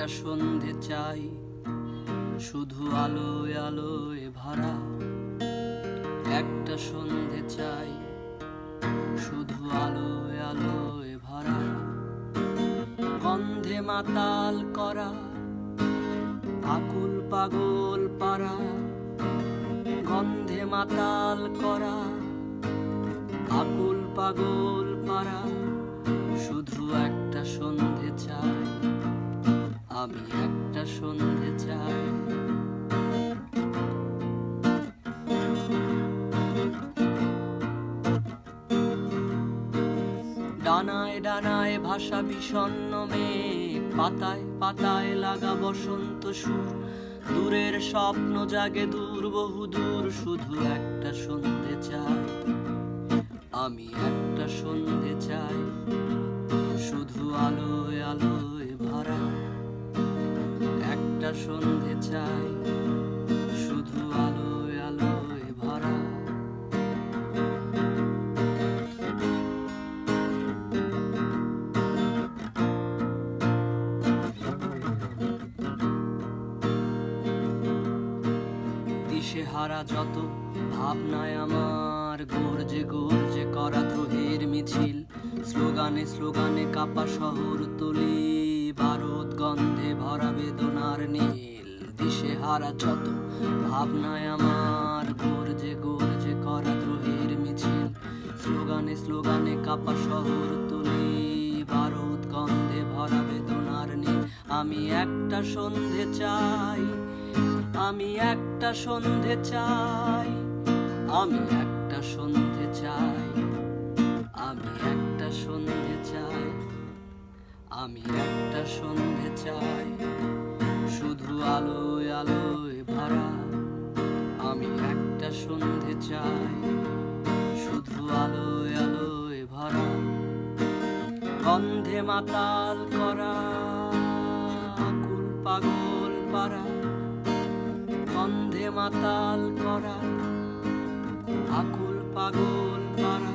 একটা সন্ধে চাই, শুধু আলোয় আলোয় ভরা। একটা সন্ধে চাই, শুধু আলোয় আলোয় ভরা। গন্ধে মাতাল করা, আকুল পাগল পারা। গন্ধে মাতাল করা, আকুল পাগল পারা। শুধু একটা সন্ধে চাই, আমি একটা সন্ধে চাই। ডানায় ডানায় ভাষা বিষণ্ণ মেঘ, পাতায় পাতায় লাগা বসন্ত সুর। দূরের স্বপ্ন জাগে দূর বহু দূর, শুধু একটা সন্ধে চাই, আমি একটা সন্ধে চাই। শুধু আলোয় আলোয় ভরা। একটা সন্ধে চাই, শুধু আলোয় আলোয় ভরা। দিশেহারা যত ভাবনায় আমার, গর্জে গর্জে করা দ্রোহের মিছিল। স্লোগানে স্লোগানে কাপা শহরতলি, বারুদ গন্ধে ভরা বেদনার নীল। দিশেহারা যত ভাবনায় আমার, গর্জে গর্জে করা দ্রোহের মিছিল। স্লোগানে স্লোগানে কাপা শহরতলি, বারুদ গন্ধে ভরা বেদনার নীল। আমি একটা সন্ধে চাই, আমি একটা সন্ধে চাই, আমি একটা সন্ধে চাই, আমি একটা সন্ধে চাই, আমি একটা সন্ধে চাই। শুধু আলোয় আলোয় ভরা। আমি একটা সন্ধে চাই, শুধু আলোয় আলোয় ভরা। গন্ধে মাতাল করা, আকুল পাগল পারা। গন্ধে মাতাল করা, আকুল পাগল পারা।